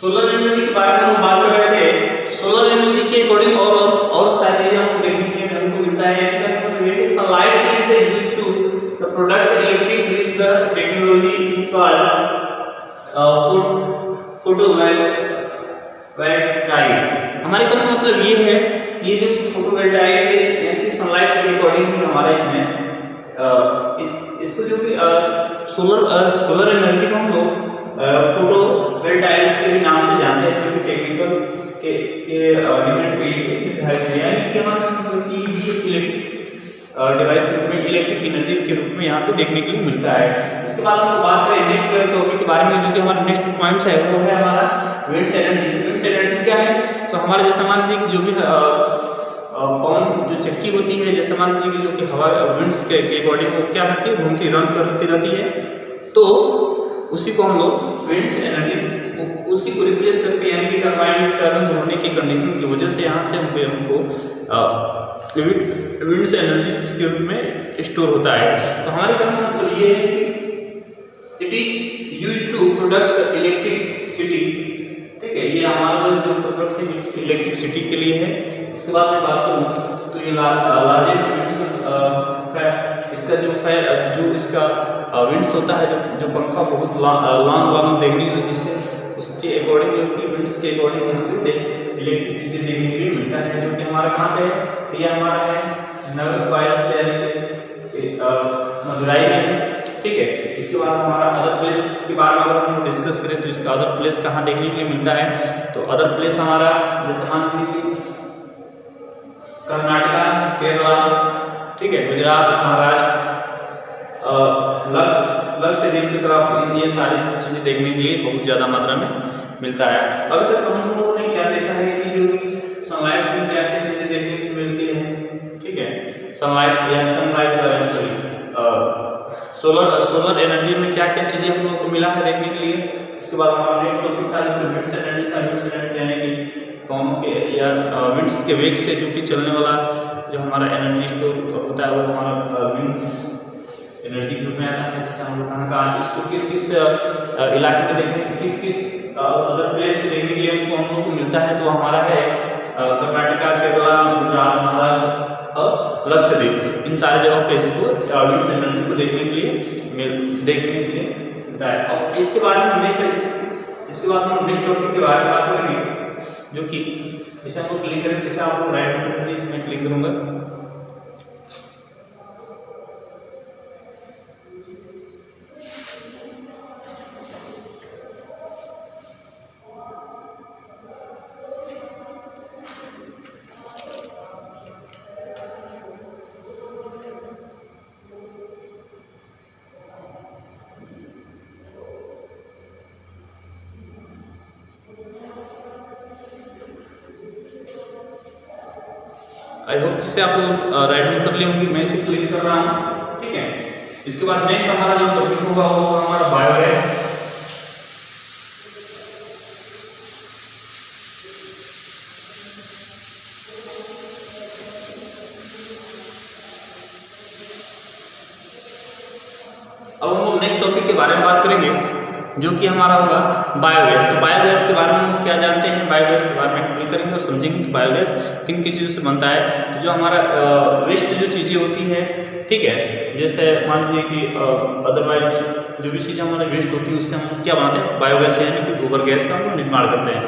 सोलर एनर्जी के बारे में हम बात कर रहे थे। सोलर एनर्जी के according kinetic sunlight heat they use to the product electric. This the technology is called photovoltaic. हमारे कहने का मतलब ये है, ये जो फोटोवोल्टाइक यानी कि सनलाइट के अकॉर्डिंग हमारा इसमें इसको जो कि सोलर एनर्जी को हम लोग फोटोवोल्टाइक के भी नाम से जानते हैं, जो कि टेक्निकल के डिफरेंट वे यानी कि हमारे इलेक्ट्रिक डिवाइस के रूप में, इलेक्ट्रिक एनर्जी के रूप में यहाँ पे देखने के लिए मिलता है। इसके बाद हम लोग बात करें नेक्स्ट टॉपिक के बारे में, जो कि हमारा नेक्स्ट पॉइंट्स है वो है हमारा विंड्स एनर्जी। विंड्स एनर्जी क्या है? तो हमारे जैसे मान लीजिए कि जो भी पवन जो चक्की होती है, जैसे मान लीजिए कि जो कि हवा विंड्स के अकॉर्डिंग वो क्या करती है, घूमती रन करती रहती है, तो उसी को हम लोग विंड्स एनर्जी उसी को रिप्लेस करके यानी कि टरबाइन टर्न होने की कंडीशन की वजह से यहाँ से हमको विंड्स एनर्जी के रूप में स्टोर होता है। तो हमारे कहने का मतलब ये है कि it is use to product electricity. ठीक है, ये हमारा जो प्रोडक्ट है इलेक्ट्रिसिटी के लिए है। इसके बाद मैं बात करूँ तो ये लार्जेस्ट विंड्स इसका जो इसका विंड्स होता है, जो पंखा बहुत लॉन्ग देखने को, जिससे उसके अकॉर्डिंग जो कि विंड्स के अकॉर्डिंग यहाँ पे इलेक्ट्रिक चीज़ें देखने के लिए मिलता है, जो कि हमारा कहाँ पे है, ये हमारा है नगर पायल से मदुराई में। ठीक है, इसके बाद हमारा अदर प्लेस के बारे में अगर हम डिस्कस करें तो इसका अदर प्लेस कहाँ देखने के लिए मिलता है, तो अदर प्लेस हमारा जैसे मान लीजिए कर्नाटका, केरला, ठीक है, गुजरात, महाराष्ट्र, लक्षद्वीप की तरफ ये सारी चीज़ें देखने के लिए बहुत ज़्यादा मात्रा में मिलता है। अभी तक हम लोगों ने क्या देखा है कि जो सनलाइट में क्या क्या चीज़ें देखने को मिलती है। ठीक है, सनलाइट सोलर एनर्जी में क्या क्या चीज़ें हम लोगों को मिला है देखने के लिए। इसके बाद हमारा नेक्स्ट टॉपिक था जो विंड्स एनर्जी था। विंड्स एनर्जी यानी कि पवन के या विंड्स के वेग से जो कि चलने वाला जो हमारा एनर्जी स्टोर होता है वो हमारा विंड्स एनर्जी ग्रुप में आता है। जैसे हम लोग कहाँ इसको किस किस इलाके में देखने, किस किस अदर प्लेस में देखने के लिए हमको हम लोग को मिलता है, तो हमारा है कर्नाटका, केरला, गुजरात, महाराष्ट्र और लक्षद्वीप, इन सारे जगहों पे इसको विंड्स एनर्जी को देखने के लिए मिलता है। और इसके बाद हम नेक्स्ट टॉपिक के बारे में बात करेंगे, जो कि जैसे हम लोग क्लिक करेंगे, जैसे आप लोग राइट में करेंगे, इसमें क्लिक करूँगा। आई होप जिससे आप लोग राइट में कर लिए होंगे। मैं इसे क्लिक कर रहा हूँ। ठीक है, इसके बाद नेक्स्ट हमारा जो टॉपिक होगा वो हमारा बायोगैस। अब हम लोग नेक्स्ट टॉपिक के बारे में बात करेंगे, जो कि हमारा होगा बायोगैस। तो बायोगैस के बारे में हम क्या जानते हैं, बायोगैस के बारे में हम करेंगे और समझेंगे कि बायोगैस किन किन चीज़ों से बनता है। तो जो हमारा वेस्ट जो चीज़ें होती हैं, ठीक है, जैसे मान लीजिए कि अदरवाइज जो भी चीज़ें हमारे वेस्ट होती हैं उससे हम क्या बनाते हैं, बायोगैस यानी कि गोबर गैस का हम निर्माण करते हैं।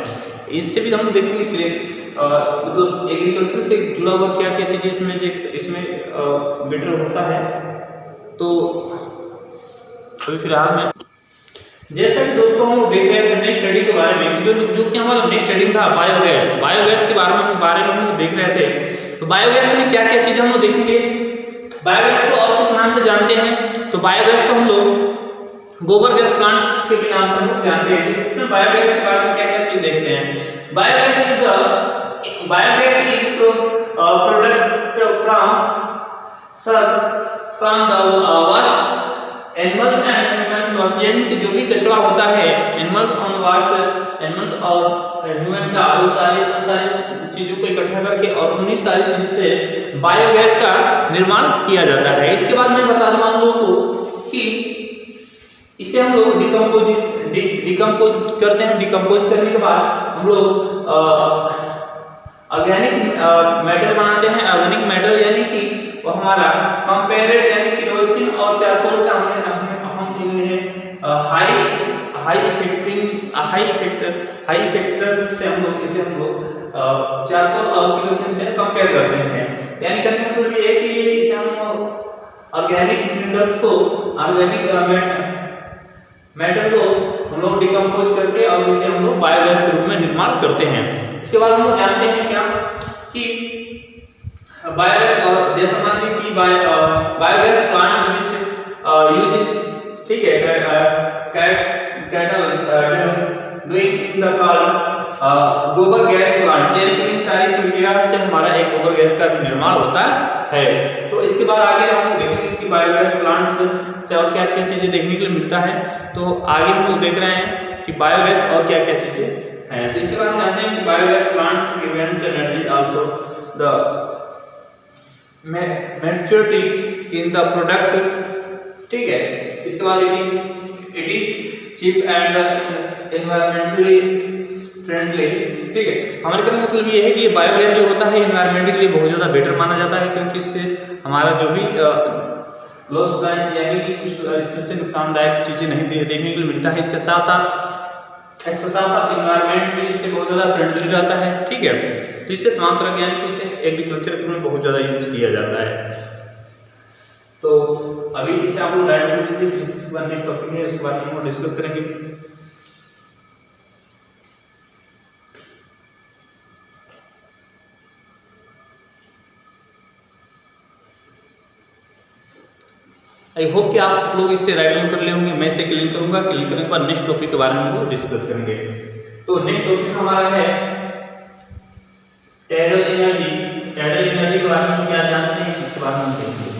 इससे भी हम देखेंगे प्लेस मतलब एग्रीकल्चर से जुड़ा हुआ क्या क्या चीज़ें इसमें बेटर होता है। तो अभी फिलहाल में जैसा कि दोस्तों हम देख रहे थे नेक्स्ट स्टडी के बारे में, जो कि हमारा नेक्स्ट स्टडी था बायोगैस के बारे में हम देख रहे थे। तो बायोगैस में क्या क्या चीज़ें हम लोग देखेंगे। बायोगैस को और किस नाम से जानते हैं, तो बायोगैस को हम लोग गोबर गैस प्लांट के भी नाम से हम लोग जानते हैं। जिसमें बायोगैस के बारे में क्या क्या चीज़ देखते हैं। Biogas is product from the waste animals and human waste, यानी कि जो भी कचरा होता है एनिमल्स और ह्यूमन का, वो सारी चीज़ों को इकट्ठा करके और उन्हीं सारी चीज़ों से बायोगैस का निर्माण किया जाता है। इसके बाद मैं बता दूं आप लोगों को कि इसे हम लोग डिकम्पोज करते हैं। डिकम्पोज करने के बाद हम लोग ऑर्गेनिक मैटर बनाते हैं। ऑर्गेनिक मैटर यानी कि वो हमारा कंपेयर्ड यानी केरोसिन और चारकोल से हम इन्हें हाई इफेक्टर से हम लोग चारकोल और केरोसिन से कंपेयर करते हैं। यानी कहने का मतलब ये है कि इसे हम ऑर्गेनिक मिनरल्स को ऑर्गेनिक मैटर को हम लोग डिकम्पोज करके और इसे हम लोग बायोगैस के रूप में निर्माण करते हैं। इसके बाद हम लोग जानते हैं क्या कि बायोगैस और जैसे मान लीजिए कि बायोगैस प्लांट्स विच यूज ठीक है डूइंग इन द कॉल गोबर गैस प्लांट्स यानी कि इन सारी प्रक्रिया से हमारा एक गोबर गैस का निर्माण होता है। तो इसके बाद आगे हम लोग देखेंगे कि बायोगैस प्लांट्स से और क्या क्या चीजें देखने के लिए मिलता है। तो आगे हम लोग देख रहे हैं कि बायोगैस और क्या क्या चीजें हैं। तो इसके बाद हम जानते हैं कि biogas plants gives energy also the maturity in the product ठीक है। इसके बाद it is cheap and environmentally friendly ठीक है। हमारे कहने का मतलब ये है कि बायोगैस जो होता है एनवायरमेंट के लिए बहुत ज़्यादा बेटर माना जाता है, क्योंकि इससे हमारा जो भी लॉस यानी कि कुछ इससे नुकसानदायक चीज़ें नहीं देखने के लिए मिलता है। इसके साथ साथ एनवायरमेंट भी इससे बहुत ज़्यादा फ्रेंडली रहता है ठीक है। तो इससे तमाम तरह के यानी कि इसे एग्रीकल्चर में बहुत ज़्यादा यूज किया जाता है। तो अभी इसे आप लोग नेक्स्ट टॉपिक है उसके बाद हम डिस्कस करेंगे। आई होप कि आप लोग इससे राइट डाउन कर ले होंगे। मैं इसे क्लीन करूंगा, क्लीन करने के बाद नेक्स्ट टॉपिक के बारे में हम डिस्कस करेंगे। तो नेक्स्ट टॉपिक हमारा है टेरल एनर्जी। टेरल एनर्जी के बारे में क्या जानते हैं इसके बारे में हम देखेंगे।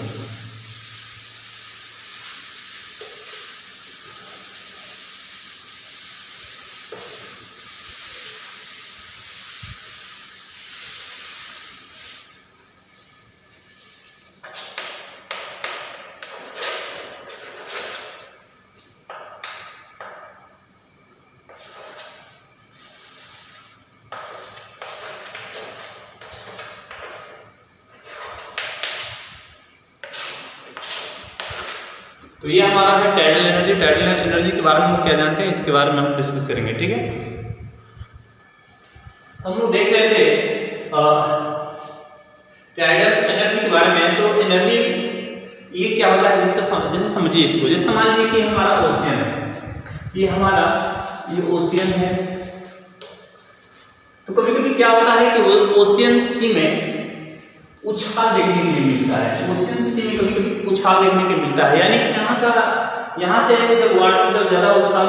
तो ये हमारा है टाइडल एनर्जी। टाइडल एनर्जी के बारे में हम क्या जानते हैं इसके बारे में हम डिस्कस करेंगे ठीक है। हम लोग देख रहे थे टाइडल एनर्जी के बारे में। तो एनर्जी ये क्या होता है जैसे समझिए इसको। जैसे मान लीजिए कि हमारा ओशियन है, ये ओशियन है। तो कभी कभी क्या होता है कि वो ओशियन सी में उछाल देखने के लिए मिलता है। ओशियन सी में कभी कभी उछाल देखने के मिलता है, यानी कि यहाँ से जब वाटर जब ज्यादा उछाल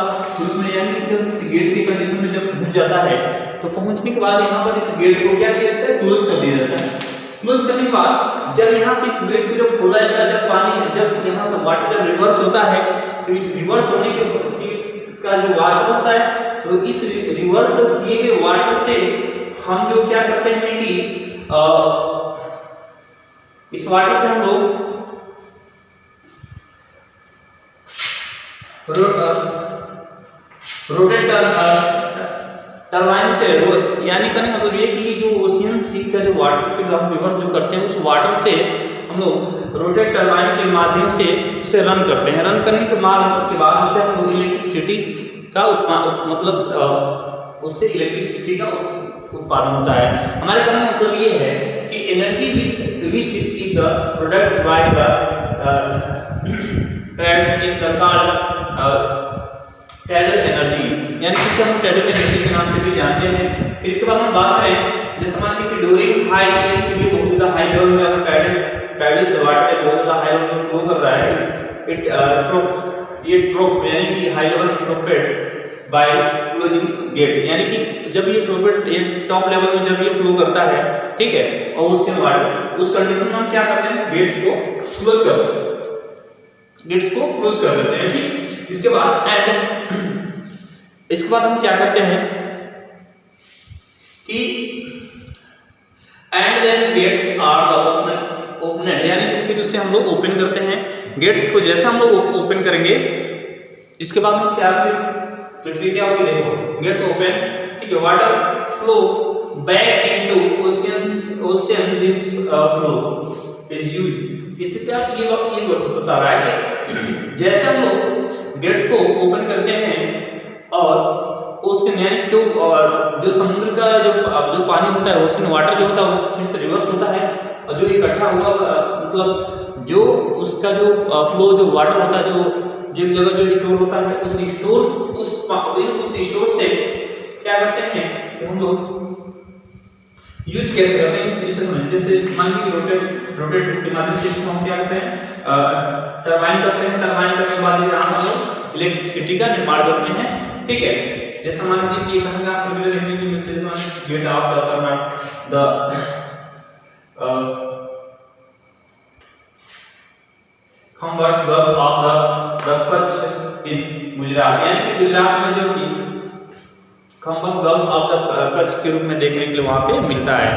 में यानी कि जब इस गेट की कंडीशन में जब पहुंच जाता है तो पहुंचने के बाद यहाँ पर इस गेट को क्या किया जाता है, क्लोज कर दिया जाता है। क्लोज करने के बाद जब यहाँ से इस गेट को जब खोला जाता है, जब पानी जब यहाँ से वाटर जब रिवर्स होता है तो रिवर्स होने के का जो वाटर होता है तो इस रिवर्स किए गए वाटर से हम जो क्या करते हैं कि इस वाटर से हम लोग रोटेट टरबाइन से यानी करने का मतलब ये कि जो ओशियन सी का जो वाटर के हम रिवर्स जो करते हैं उस वाटर से हम लोग रोटेट टरबाइन के माध्यम से उसे रन करते हैं। रन करने के बाद उससे हम लोग इलेक्ट्रिसिटी का उससे इलेक्ट्रिसिटी का उत्पादन होता है। हमारे कहने का मतलब ये है कि energy which is the product by the trades in the called tidal energy, यानी कि हम टाइडल एनर्जी के नाम से भी जानते हैं। फिर इसके बाद हम बात करें जैसे मान लीजिए कि ड्यूरिंग हाई यानी कि बहुत ज़्यादा हाई लेवल में अगर टाइडल से वाटर बहुत ज़्यादा हाई लेवल में फ्लो कर रहा है ये ड्रॉप यानी कि हाई लेवल में प्रोपेड बाय क्लोजिंग गेट, यानी कि जब ये प्रोपेड ये टॉप लेवल में जब ये फ्लो करता है ठीक है और उससे वाटर उस कंडीशन में हम क्या करते हैं गेट्स को क्लोज कर देते हैं। इसके बाद हम क्या करते हैं कि एंड देन गेट्स आर ओपनेड, यानी कि फिर उसे हम लोग ओपन करते हैं। गेट्स को जैसा हम लोग ओपन करेंगे इसके बाद हम क्या प्रक्रिया होगी देखो, गेट्स ओपन ठीक है, water flow back into ocean this flow is used। इससे क्या ये बता रहा है कि जैसे हम लोग गेट को ओपन करते हैं और ओशन यानी जो समुद्र का जो पानी होता है, ओशन वाटर जो होता है वो फिर से रिवर्स होता है और जो इकट्ठा हुआ मतलब जो उसका जो फ्लो जो वाटर होता है जो एक जगह जो स्टोर होता है उस स्टोर से क्या करते हैं कि हम लोग यूज कैसे करते हैं इसे समझते हैं। जैसे मान लीजिए रोटेट के माध्यम से इसको हम क्या करते हैं टरबाइन करते हैं। टरबाइन करने के बाद यहाँ हम लोग इलेक्ट्रिसिटी का निर्माण करते हैं। ठीक है, जैसे मान लीजिए कि कहेंगे आपको वीडियो देखने के लिए मिलते हैं, जैसे गेट ऑफ द खंबट गर्व ऑफ द कच्छ इन गुजरात, यानी कि गुजरात में जो कि खंबत गर्व ऑफ द कच्छ के रूप में देखने के लिए वहां पे मिलता है।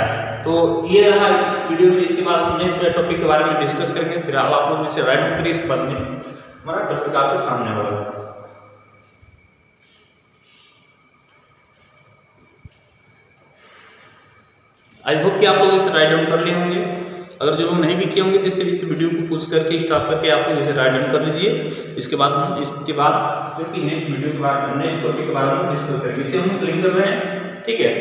तो ये रहा इस वीडियो में। इसके बाद हम नेक्स्ट टॉपिक के बारे में डिस्कस करेंगे। फिर आप लोग इसे राइट डाउन करिए, इसके बाद नेक्स्ट हमारा टॉपिक आपके सामने होगा। आई होप कि आप लोग इसे राइट डाउन कर लिए होंगे। अगर जो लोग नहीं भी किए होंगे तो इस वीडियो को पुश करके स्टॉप करके आप लोग इसे राइट डाउन कर लीजिए। इसके बाद हम जो कि नेक्स्ट वीडियो के बाद नेक्स्ट टॉपिक के बारे में डिस्कस करेंगे। इसे हम क्लिक कर रहे हैं। ठीक है,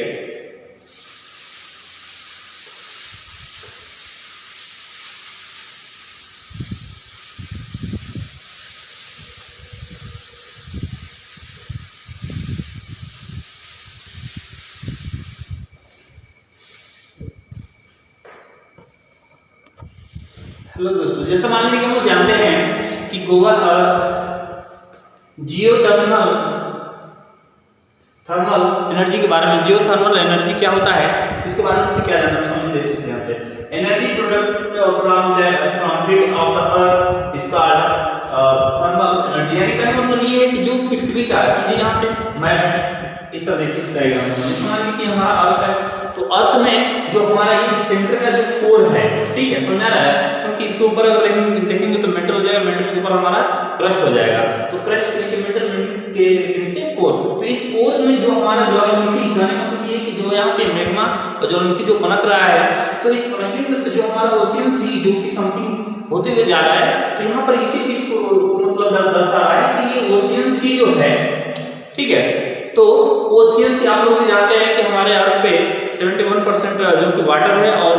हेलो दोस्तों, जैसे मान लीजिए कि हम लोग जानते हैं कि गोवा थर्मल एनर्जी के बारे में। जियो थर्मल एनर्जी क्या होता है इसके बारे में क्या जानना है समझ लीजिए ध्यान से। Energy product from heat of the earth is called thermal energy. यानी कहने का मतलब ये है कि जो पृथ्वी का समझिए यहाँ पे मैप इस तरह देखिए इस डायग्राम में मान लीजिए कि हमारा अर्थ है, तो अर्थ में जो हमारा ये सेंटर का जो कोर है, ठीक है, समझ आ रहा है, क्योंकि इसके ऊपर अगर देखेंगे तो मेटल हो जाएगा, मेटल के ऊपर हमारा क्रस्ट हो जाएगा, तो क्रस्ट के नीचे मेटल, मेटल के नीचे कोर। तो इस कोर में जो हमारा ज्वालामुखी कहने का मतलब ये कि जो यहाँ पे मैग्मा और ज्वालामुखी जो पनक रहा है, तो इस पनकने में से जो हमारा ओशियन सी जो कि समथिंग होते हुए जा रहा है, तो यहाँ पर इसी चीज को मतलब दर्शा रहा है कि ये ओशियन सी जो है, ठीक है, तो ओशियन से आप लोग जानते हैं कि हमारे अर्थ पे 71% जो कि वाटर है और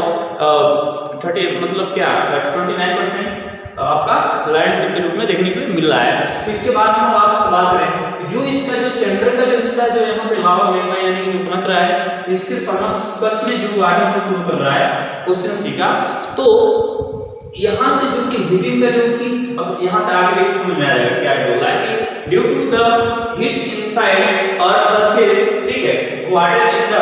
30 मतलब क्या 29% आपका लैंड सी के रूप में देखने के लिए मिल रहा है। तो इसके बाद हम आपसे बात करें जो इसका जो सेंटर का जो हिस्सा है, जो यहाँ पे लावा मैग्मा यानी कि जो पनक रहा है, इसके समक्ष में जो वाटर फ्लो कर रहा है ओशियन सी का, तो यहाँ से जो कि हीटिंग का जो कि अब यहाँ से आगे देख समझ में आएगा क्या बोल रहा है कि due to the heat inside earth surface, ठीक है, water in the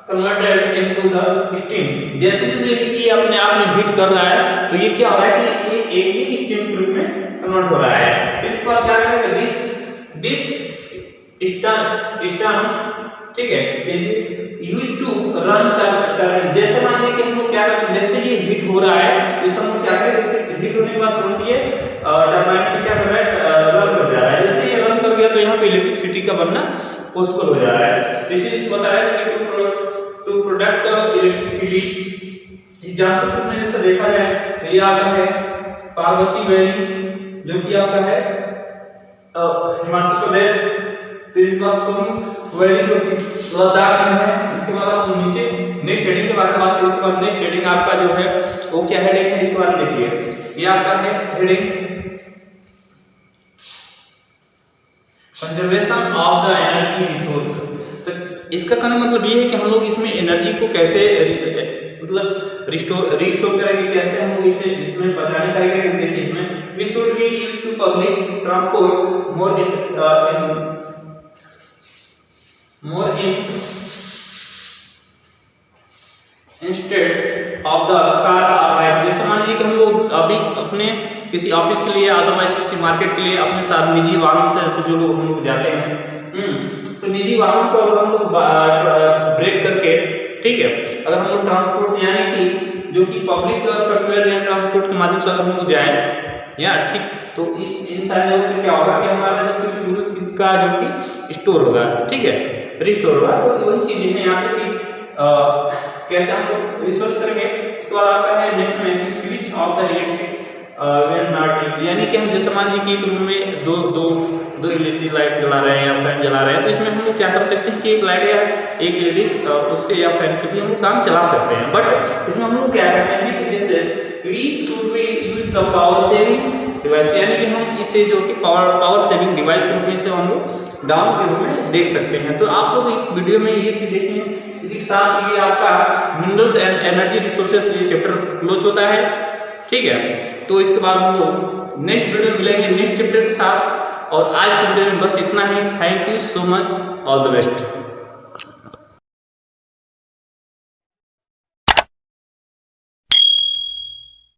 converted into the steam. जैसे जैसे ये अपने आप में हीट कर रहा है, तो ये क्या हो रहा है कि ये एक ही स्टीम के रूप में कन्वर्ट हो रहा है। इस पर क्या करेंगे दिस स्टर्न, ठीक है, यूज टू रन करंट। जैसे मान लीजिए कि हम लोग क्या करते हैं, जैसे ये हीट हो रहा है, इस हम लोग क्या करें, हीट होने के बाद तुरंत ये टरबाइन पे क्या कर रहा है, रन कर जा रहा है। जैसे ये रन कर गया तो यहाँ पे इलेक्ट्रिसिटी का बनना पॉसिबल हो जा रहा है। दिस इज बता रहा है कि टू प्रोडक्ट इलेक्ट्रिसिटी। एग्जाम्पल में जैसे देखा जाए, ये आपका है पार्वती वैली जो कि आपका है हिमाचल प्रदेश, फिर इसको आपको वैली जो कि लद्दाख में है। इसके बाद आप नीचे नेक्स्ट हेडिंग के बारे में बात करें। इसके बाद नेक्स्ट हेडिंग आपका जो है वो क्या हेडिंग है, इसके बारे में देखिए। ये आपका है heading conservation of the energy resource. तो इसका कहने मतलब ये है कि हम लोग इसमें एनर्जी को कैसे मतलब रिस्टोर करेंगे, कैसे हम लोग इसे इसमें बचाने करेंगे। देखिए इसमें we should be used to public transport more in instead of the car और बाइक। जैसे मान लीजिए कि हम लोग अभी अपने किसी ऑफिस के लिए, अदरवाइज किसी मार्केट के लिए अपने साथ निजी वाहन से जैसे जो लोग हम लोग जाते हैं, तो निजी वाहन को अगर हम लोग ब्रेक करके, ठीक है, अगर हम लोग ट्रांसपोर्ट यानी कि जो कि पब्लिक सॉफ्टवेयर या ट्रांसपोर्ट के माध्यम से अगर हम लोग जाएं या ठीक, तो इस इन सारे जगहों पे क्या होगा कि हमारा जो कुछ का जो कि स्टोर होगा, ठीक है। रिस्टोर होगा। तो वही चीजें हैं यहाँ पे कि कैसे हम लोग रिसोर्स करेंगे। इसके बाद आपका है नेक्स्ट में कि switch off the electric when not used, यानी कि हम जैसे मान लीजिए कि एक रूम में दो इलेक्ट्रिक लाइट जला रहे हैं या फैन जला रहे हैं, तो इसमें हम लोग क्या कर सकते हैं कि एक लाइट या एक एलईडी उससे या फैन से भी हम लोग काम चला सकते हैं। बट इसमें हम लोग क्या करते हैं कि जैसे we should be use the power saving device, यानी कि हम इसे जो कि पावर सेविंग डिवाइस के रूप में इसे हम लोग डाउन के रूप में देख सकते हैं। तो आप लोग इस वीडियो में ये चीज देखें। इसी के साथ ये आपका मिनरल्स एंड एनर्जी रिसोर्सेस ये चैप्टर क्लोज होता है, ठीक है। तो इसके बाद हम लोग नेक्स्ट वीडियो मिलेंगे नेक्स्ट चैप्टर के साथ, और आज के वीडियो में बस इतना ही। Thank you so much, all the best.